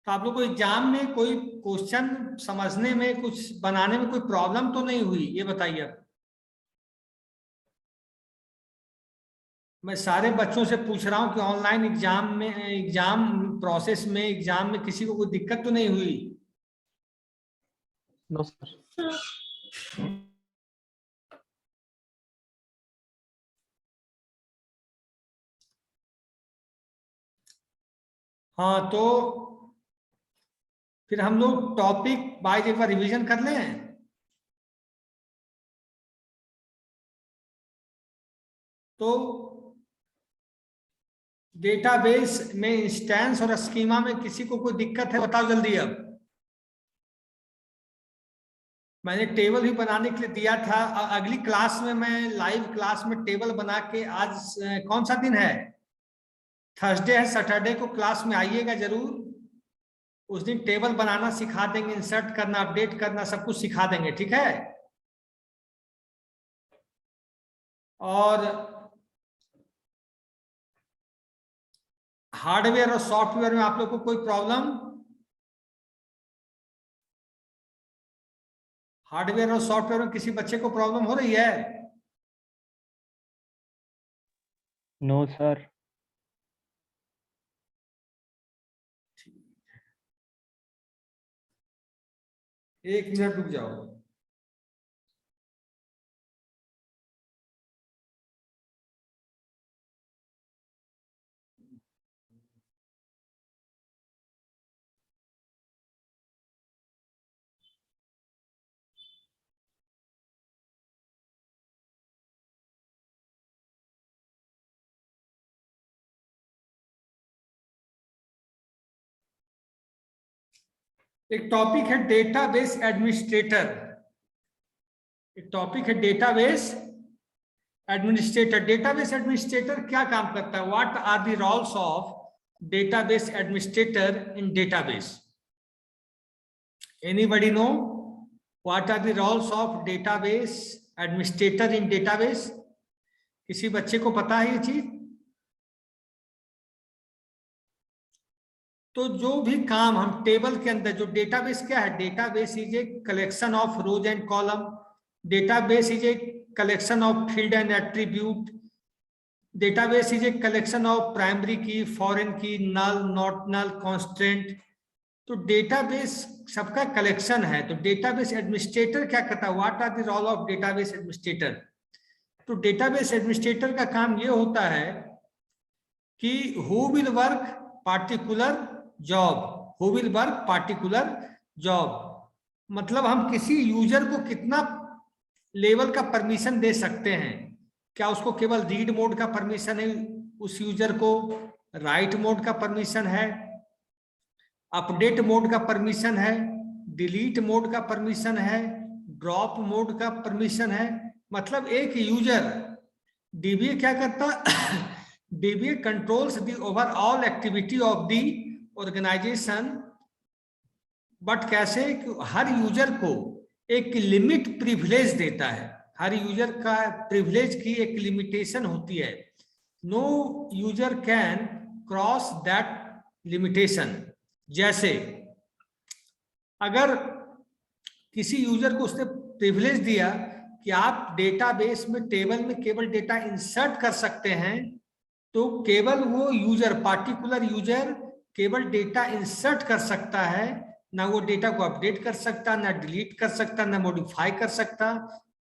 तो आप लोग को एग्जाम में कोई क्वेश्चन समझने में, कुछ बनाने में कोई प्रॉब्लम तो नहीं हुई, ये बताइए आप। मैं सारे बच्चों से पूछ रहा हूँ कि ऑनलाइन एग्जाम में, एग्जाम प्रोसेस में, एग्जाम में किसी को कोई दिक्कत तो नहीं हुई? No sir. हाँ, तो फिर हम लोग टॉपिक वाइज एक बार रिवीजन कर लें। तो डेटाबेस में इंस्टेंस और स्कीमा में किसी को कोई दिक्कत है, बताओ जल्दी। अब मैंने टेबल भी बनाने के लिए दिया था। अगली क्लास में मैं लाइव क्लास में टेबल बना के, आज कौन सा दिन है? थर्सडे है। सैटरडे को क्लास में आइएगा जरूर। उस दिन टेबल बनाना सिखा देंगे, इंसर्ट करना, अपडेट करना, सब कुछ सिखा देंगे, ठीक है? और हार्डवेयर और सॉफ्टवेयर में आप लोग को कोई प्रॉब्लम? हार्डवेयर और सॉफ्टवेयर में किसी बच्चे को प्रॉब्लम हो रही है? No sir. एक मिनट रुक जाओ। एक टॉपिक है डेटाबेस एडमिनिस्ट्रेटर। एक टॉपिक है डेटाबेस एडमिनिस्ट्रेटर। डेटाबेस एडमिनिस्ट्रेटर क्या काम करता है? What are the roles of database administrator in database? Anybody know what are the roles of database administrator in database? किसी बच्चे को पता है ये चीज? तो जो भी काम हम टेबल के अंदर, जो डेटाबेस क्या है? Database is a collection of rose and column. Database is a collection of field and attribute. Database is a collection of primary key, foreign key, null, not null, constant. तो database सबका collection है। तो database administrator क्या करता है? What are the role of database administrator? तो database administrator का काम ये होता है कि who will work particular job, who will work particular job, मतलब हम किसी यूजर को कितना लेवल का परमिशन दे सकते हैं। क्या उसको केवल रीड मोड का परमिशन है? उस यूजर को राइट मोड का परमिशन है, अपडेट मोड का परमिशन है, डिलीट मोड का परमिशन है, ड्रॉप मोड का परमिशन है। मतलब एक यूजर डीबीए क्या करता? DBA controls the overall activity of the organisation. But कैसे? हर यूजर को एक लिमिट प्रिविलेज देता है। हर यूजर का प्रिविलेज की एक लिमिटेशन होती है। No user can cross that limitation. जैसे अगर किसी यूजर को उसने प्रिविलेज दिया कि आप डेटाबेस में टेबल में केवल डेटा इंसर्ट कर सकते हैं, तो केवल वो यूजर, पार्टिकुलर यूजर केवल डेटा इंसर्ट कर सकता है, ना वो डेटा को अपडेट कर सकता, ना डिलीट कर सकता, ना मॉडिफाई कर सकता।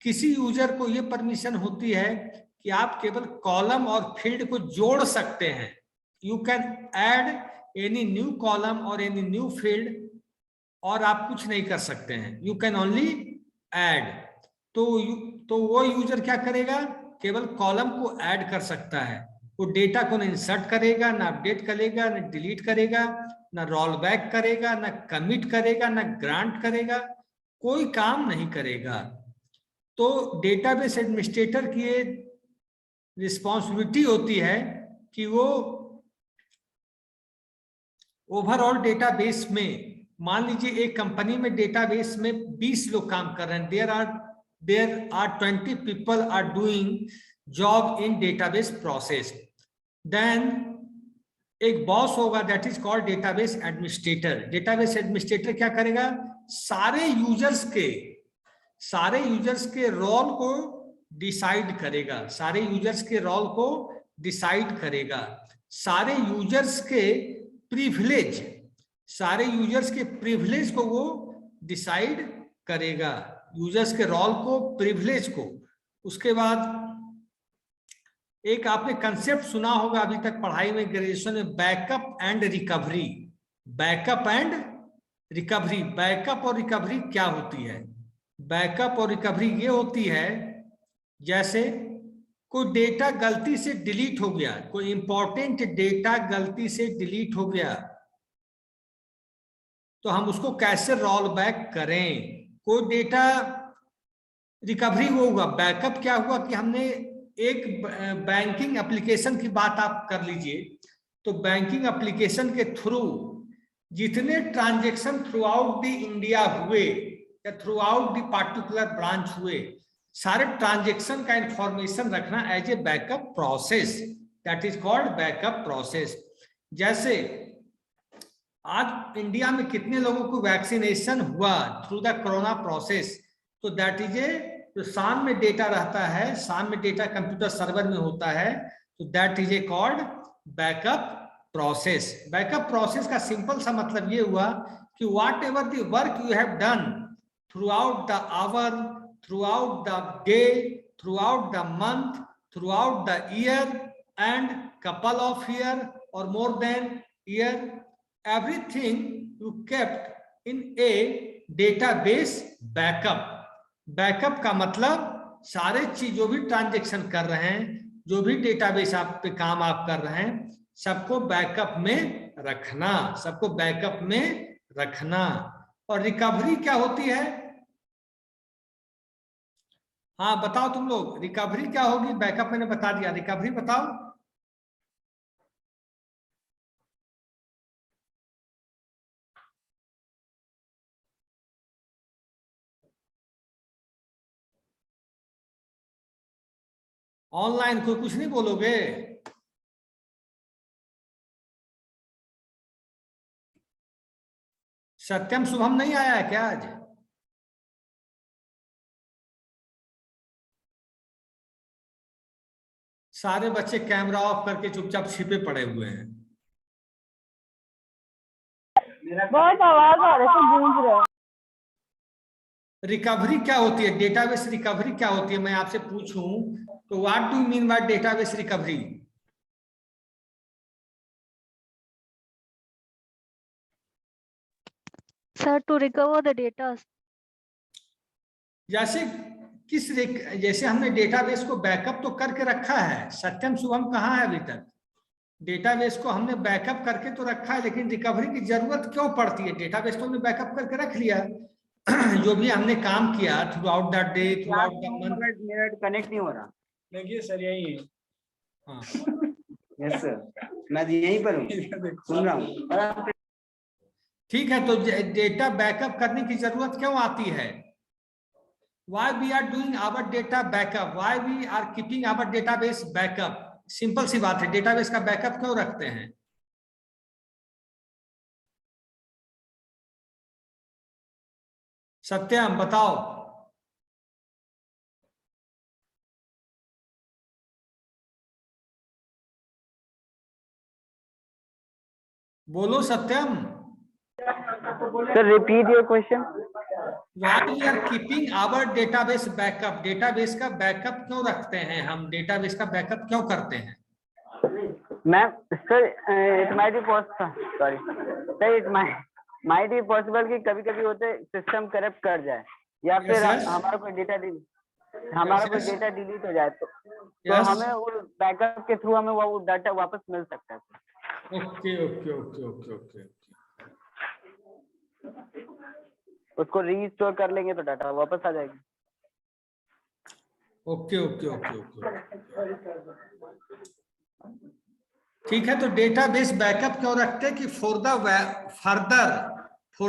किसी यूजर को ये परमिशन होती है कि आप केवल कॉलम और फील्ड को जोड़ सकते हैं। You can add any new column और एनी न्यू फील्ड, और आप कुछ नहीं कर सकते हैं। You can only add. तो वो यूजर क्या करेगा? केवल कॉलम को ऐड कर सकता है। वो डेटा को ना इंसर्ट करेगा, ना अपडेट करेगा, ना डिलीट करेगा, ना रोल बैक करेगा, ना कमिट करेगा, ना ग्रांट करेगा, कोई काम नहीं करेगा। तो डेटाबेस एडमिनिस्ट्रेटर की रिस्पॉन्सिबिलिटी होती है कि वो ओवरऑल डेटाबेस में, मान लीजिए एक कंपनी में डेटाबेस में 20 लोग काम कर रहे हैं, there are 20 people are doing job in database process. Then एक बॉस होगा, that is called database administrator. Database administrator क्या करेगा, सारे यूजर्स के रोल को डिसाइड करेगा, सारे यूजर्स के रोल को डिसाइड करेगा, सारे यूजर्स के प्रिविलेज को वो डिसाइड करेगा, यूजर्स के रोल को, प्रिविलेज को। उसके बाद एक आपने कंसेप्ट सुना होगा अभी तक पढ़ाई में, ग्रेजुएशन में, backup and recovery. Backup and recovery, backup और रिकवरी क्या होती है? बैकअप और रिकवरी ये होती है, जैसे कोई डेटा गलती से डिलीट हो गया, कोई इंपॉर्टेंट डेटा गलती से डिलीट हो गया, तो हम उसको कैसे रोल बैक करें? कोई डेटा रिकवरी होगा, बैकअप क्या हुआ कि हमने एक बैंकिंग एप्लीकेशन की बात आप कर लीजिए, तो बैंकिंग एप्लीकेशन के थ्रू जितने transaction throughout the India हुए या throughout the particular branch हुए, सारे ट्रांजैक्शन का इंफॉर्मेशन रखना as a backup process, that is called backup process. जैसे आज इंडिया में कितने लोगों को वैक्सीनेशन हुआ थ्रू द कोरोना प्रोसेस, तो दैट इज ए, जो शाम में डेटा रहता है, शाम में डेटा कंप्यूटर सर्वर में होता है, तो that is a called backup process. Backup process का सिंपल सा मतलब ये हुआ कि whatever the work you have done throughout the hour, throughout the day, throughout the month, throughout the year and couple of year और more than year, everything you kept in a database backup। बैकअप का मतलब सारे चीज, जो भी transaction कर रहे हैं, जो भी डेटाबेस आप पे काम आप कर रहे हैं, सबको बैकअप में रखना, सबको बैकअप में रखना। और रिकवरी क्या होती है? हाँ बताओ तुम लोग, रिकवरी क्या होगी? बैकअप मैंने बता दिया, रिकवरी बताओ। ऑनलाइन कोई कुछ नहीं बोलोगे? सत्यम शुभम नहीं आया है क्या आज? सारे बच्चे कैमरा ऑफ करके चुपचाप छिपे पड़े हुए हैं। बहुत आवाज आ रही है, गूंज रहा है। रिकवरी क्या होती है? डेटाबेस रिकवरी क्या होती है? मैं आपसे पूछूं तो what do you mean by database recovery? Sir, to recover the data. जैसे जैसे हमने डेटाबेस को बैकअप तो करके रखा है, सत्यम शुभम कहाँ है अभी तक? डेटाबेस को हमने बैकअप करके तो रखा है, लेकिन रिकवरी की जरूरत क्यों पड़ती है? डेटाबेस तो हमने बैकअप करके रख लिया, जो भी हमने काम किया through out the day, throughout the month. मेरा कनेक्ट नहीं हो रहा। देखिए सर यही है। हाँ यस सर, मैं यहीं पर हूँ, सुन रहा हूँ। ठीक है, तो डेटा बैकअप करने की जरूरत क्यों आती है? Why we are doing our data backup? Why we are keeping our database backup? Simple सी बात है, डेटाबेस का बैकअप क्यों रखते हैं? सत्यम बताओ। बोलो Satyam. Sir repeat your question. Why we are keeping our database backup? Database का बैकअप क्यों रखते हैं हम? डेटाबेस का बैकअप क्यों करते हैं? Ma'am sir, it might be possible, sorry sir, it might be possible कि कभी कभी होते सिस्टम करप्ट कर जाए, या फिर हमारा कोई डेटा डिलीट हो जाए, तो हमें वो बैकअप के थ्रू हमें वो डाटा वापस मिल सकता है। Okay okay okay okay okay, उसको रीस्टोर कर लेंगे तो डाटा वापस आ जाएगी। ओके ओके ओके ओके, ठीक है। तो डेटाबेस बैकअप क्यों रखते हैं? कि for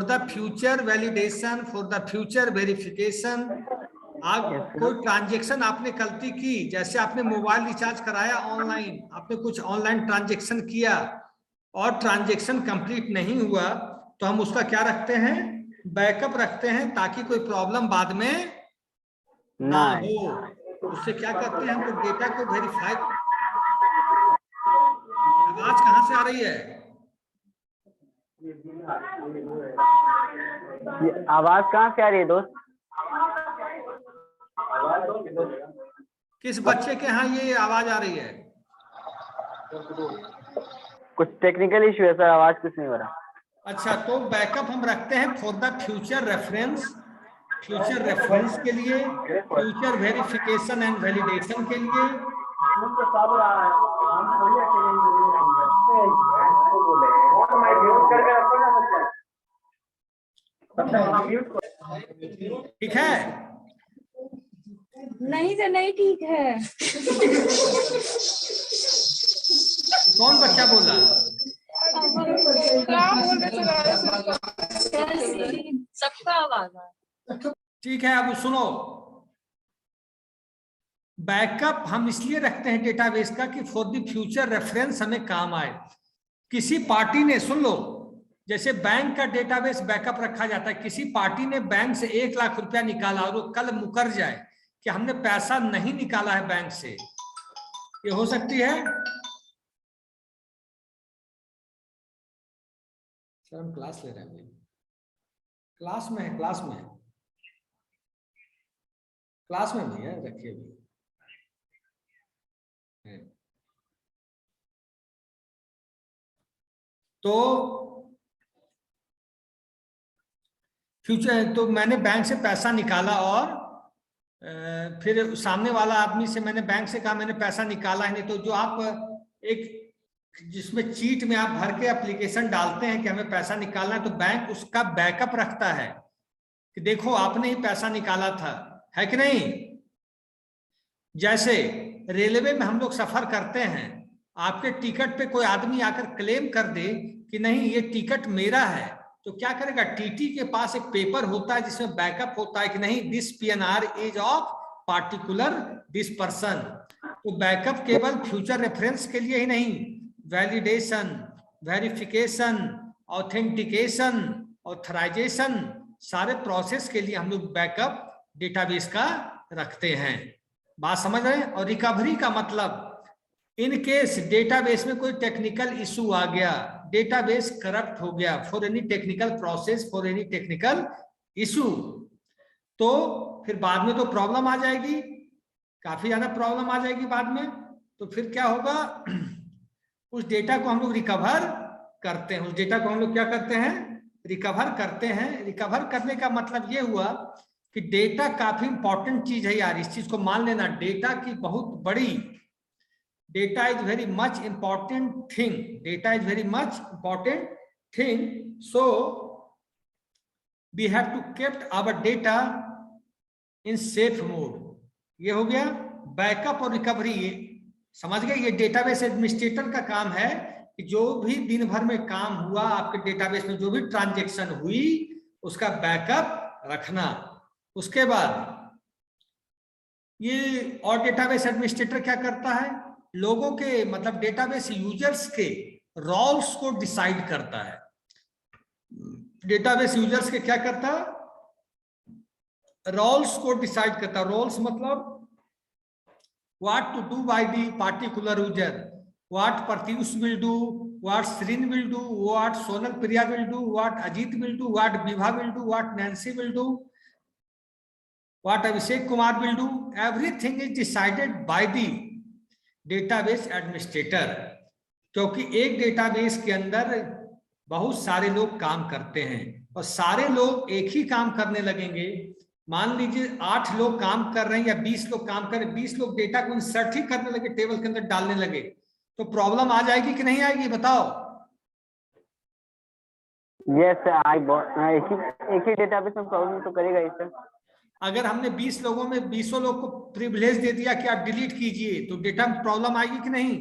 the future validation, for the future verification. आप कोई ट्रांजेक्शन आपने गलती की, जैसे आपने मोबाइल रिचार्ज कराया ऑनलाइन, आपने कुछ ऑनलाइन ट्रांजेक्शन किया, और ट्रांजैक्शन कंप्लीट नहीं हुआ तो हम उसका क्या रखते हैं, बैकअप रखते हैं, ताकि कोई प्रॉब्लम बाद में ना हो। उससे क्या करते हैं, हम लोग डेटा को वेरीफाई। आवाज कहाँ से आ रही है? ये आवाज कहाँ से आ रही है दोस्त? किस बच्चे के यहाँ ये आवाज आ रही है? कुछ टेक्निकल इशू है सर, आवाज कुछ नहीं हो रहा। अच्छा, तो बैकअप हम रखते हैं for the future reference, future reference के लिए, फ्यूचर वेरिफिकेशन एंड वैलिडेशन के लिए। ठीक है? नहीं सर नहीं ठीक है। कौन बच्चा बोला? सबका आवाज है। ठीक है, अब सुनो। बैकअप हम इसलिए रखते हैं डेटाबेस का कि फॉर द फ्यूचर रेफरेंस हमें काम आए। किसी पार्टी ने, सुन लो, जैसे बैंक का डेटाबेस बैकअप रखा जाता है, किसी पार्टी ने बैंक से 1 लाख रुपया निकाला और वो कल मुकर जाए कि हमने पैसा नहीं निकाला है बैंक से, ये हो सकती है? सर हम क्लास ले रहे हैं, क्लास में है, क्लास में है, क्लास में भी है, रखिए भी। तो फ्यूचर, तो मैंने बैंक से पैसा निकाला और फिर सामने वाला आदमी से मैंने बैंक से कहा मैंने पैसा निकाला है नहीं, तो जो आप एक जिसमें चीट में आप भर के एप्लीकेशन डालते हैं कि हमें पैसा निकालना है, तो बैंक उसका बैकअप रखता है कि देखो आपने ही पैसा निकाला था, है कि नहीं? जैसे रेलवे में हम लोग सफर करते हैं, आपके टिकट पे कोई आदमी आकर क्लेम कर दे कि नहीं ये टिकट मेरा है, तो क्या करेगा, टीटी के पास एक पेपर होता है जिसमें बैकअप होता है कि नहीं this PNR is of particular this person. तो बैकअप केवल फ्यूचर रेफरेंस के लिए ही नहीं, वैलिडेशन, वेरिफिकेशन, ऑथेंटिकेशन, ऑथराइजेशन, सारे प्रोसेस के लिए हम लोग बैकअप डेटाबेस का रखते हैं। बात समझ रहे हैं? और रिकवरी का मतलब, इन केस डेटाबेस में कोई टेक्निकल इशू आ गया, डेटाबेस करप्ट हो गया, for any technical process, for any technical issue, तो फिर बाद में तो प्रॉब्लम आ जाएगी, काफी ज्यादा प्रॉब्लम आ जाएगी बाद में। तो फिर क्या होगा, उस डेटा को हम लोग रिकवर करते हैं, उस डेटा को हम लोग क्या करते हैं, रिकवर करते हैं। रिकवर करने का मतलब ये हुआ कि डेटा काफी इंपॉर्टेंट चीज है यार, इस चीज को मान लेना, डेटा की बहुत बड़ी, data is very much important thing, data is very much important thing, so we have to kept our data in safe mode। ये हो गया बैकअप और रिकवरी, ये समझ गए? ये डेटाबेस एडमिनिस्ट्रेटर का काम है कि जो भी दिन भर में काम हुआ आपके डेटाबेस में, जो भी ट्रांजैक्शन हुई, उसका बैकअप रखना। उसके बाद ये और डेटाबेस एडमिनिस्ट्रेटर क्या करता है, लोगों के मतलब डेटाबेस यूजर्स के रोल्स को डिसाइड करता है। डेटाबेस यूजर्स के क्या करता है, रोल्स को डिसाइड करता है। रोल्स मतलब what to do by the particular user, what Pratyush will do, what Shreen will do, what Sonal Priya will do, what Ajit will do, what Vibha will do, what Nancy will do, what Abhishek Kumar will do, everything is decided by the database administrator. क्योंकि एक database के अंदर बहुत सारे लोग काम करते हैं और सारे लोग एक ही काम करने लगेंगे, मान लीजिए 8 लोग काम कर रहे हैं या 20 लोग काम कर रहे हैं, 20 लोग डेटा को इंसर्ट ही करने लगे, टेबल के अंदर डालने लगे, तो प्रॉब्लम आ जाएगी कि नहीं आएगी, बताओ? यस एक ही डेटाबेस में प्रॉब्लम तो करेगा ही सर। अगर हमने 20 लोगों में 20 लोग को प्रिविलेज दे दिया कि आप डिलीट कीजिए, तो डेटा में प्रॉब्लम आएगी कि नहीं?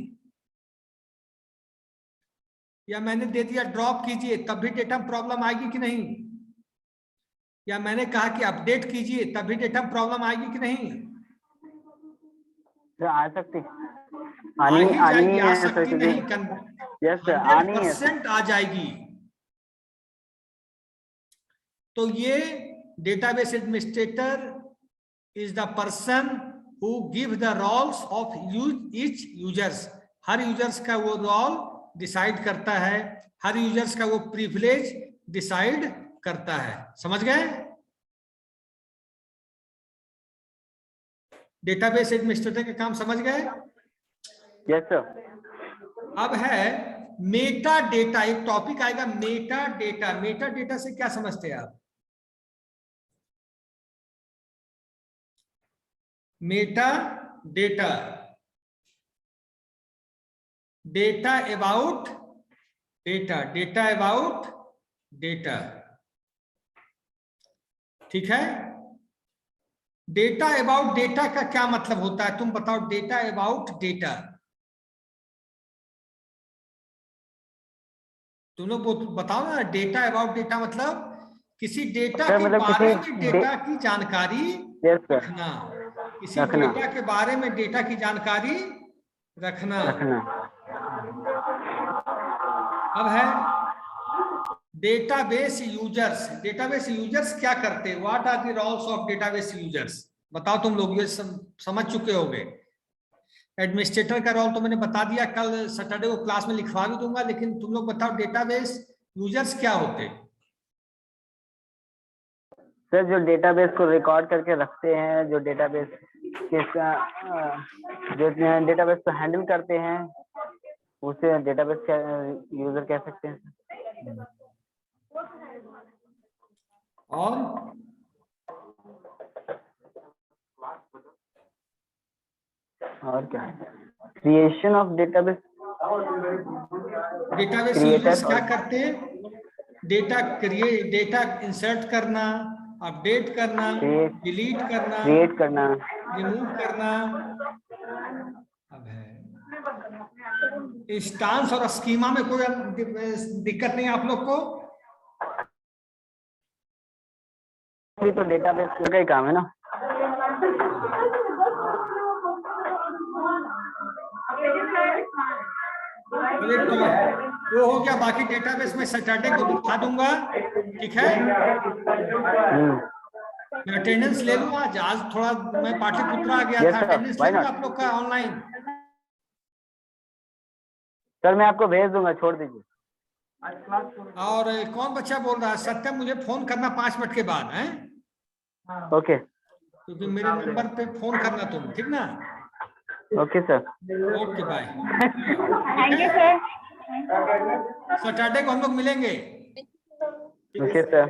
या मैंने दे दिया ड्रॉप कीजिए, तब भी डेटा में प्रॉब्लम आएगी कि नहीं? या मैंने कहा कि अपडेट कीजिए, तब भी डेटा में प्रॉब्लम आएगी कि नहीं? आ सकती। आ ही आनी जाएगी, आ है सर, सकती नहीं, यस सर, आनी है सर। 100% आ जाएगी। तो ये database administrator is the person who give the roles of each users. हर यूजर्स का वो रोल डिसाइड करता है, हर यूजर्स का वो प्रिविलेज डिसाइड करता है। समझ गए? डेटाबेस एडमिनिस्ट्रेटर का काम समझ गए? Yes sir. अब है मेटा डेटा, एक टॉपिक आएगा मेटा डेटा। मेटा डेटा से क्या समझते हैं आप? Meta data, data about data, data about data, ठीक है। डेटा अबाउट डेटा का क्या मतलब होता है, तुम बताओ। डेटा अबाउट डेटा, तुम लोग बताओ ना। डेटा अबाउट डेटा मतलब किसी डेटा सर, के मतलब बारे किसी में डेटा की जानकारी यस सर, रखना, किसी रखना। डेटा के बारे में डेटा की जानकारी रखना। अब है डेटाबेस यूजर्स। डेटाबेस यूजर्स क्या करते हैं? What are the roles of database users? बताओ तुम लोग, ये समझ चुके होगे। एडमिनिस्ट्रेटर का रोल तो मैंने बता दिया, कल सैटरडे को क्लास में लिखवा भी दूंगा, लेकिन तुम लोग बताओ डेटाबेस यूजर्स क्या होते हैं? सर, जो डेटाबेस को रिकॉर्ड करके रखते हैं, जो डेटाबेस को हैंडल करते हैं, उसे डेटाबेस का यूजर कह सकते हैं। और क्या? Creation of database. Database users क्या करते हैं? डेटा इंसर्ट करना, अपडेट करना, डिलीट करना, क्रिएट करना, रिमूव करना। अब है इंस्टांस और स्कीमा में कोई दिक्कत नहीं आप लोग को? तो डेटाबेस का ही काम है ना। वो हो गया। बाकी डेटाबेस में सैटरडे को दिखा दूंगा, ठीक है। मैं अटेंडेंस ले लूँ आज। आज थोड़ा मैं पाटलिपुत्र आ गया था, अटेंडेंस ले लूँ आप लोग का ऑनलाइन। सर, मैं आपको भेज दूंगा, छोड़ दीजिए। और कौन बच्चा बोल रहा है? सत्यम, मुझे फोन करना 5 मिनट के बाद है, ओके। क्योंकि मेरे नंबर पे फोन करना तुम, ठीक ना? Okay sir. Okay bye. Thank you sir. Saturday को हम लोग मिलेंगे। Okay sir.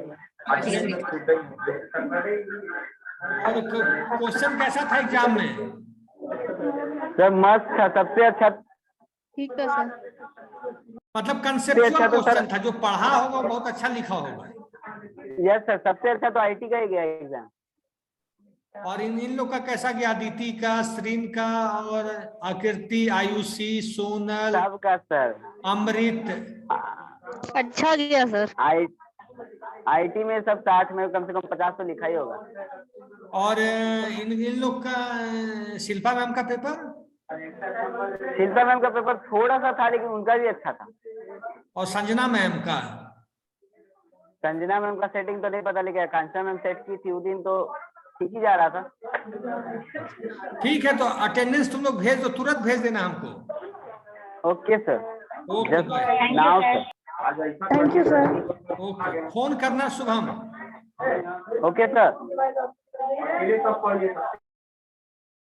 और क्वेश्चन कैसा था एग्जाम में? सर, मस्त था, सबसे अच्छा। ठीक है सर। मतलब कंसेप्चुअल अच्छा तो क्वेश्चन सर- था, जो पढ़ा होगा वो बहुत अच्छा लिखा होगा। यस सर, सबसे अच्छा तो आईटी का ही गया एग्जाम। और इन लोग का कैसा गया? अदिति का, श्रीन का, और आकृति, आयुषी, सोनल, सबका सर। अमृत। अच्छा गया सर। आईटी में सब 60 में कम से कम 50 तो लिखा ही होगा। और इन लोग का शिल्पा मैम का पेपर, शिल्पा मैम का पेपर थोड़ा सा था, लेकिन उनका भी अच्छा था। और संजना मैम का। संजना मैम का सेटिंग तो नहीं पता, लेकिन आकांक्षा मैम सेट की थी उस दिन, तो ठीक ही जा रहा था। ठीक है, तो अटेंडेंस तुम लोग भेज दो, तुरंत भेज देना हमको। Okay sir. Okay bye. Now sir. Thank you sir. Okay, phone करना शुभम। Okay sir.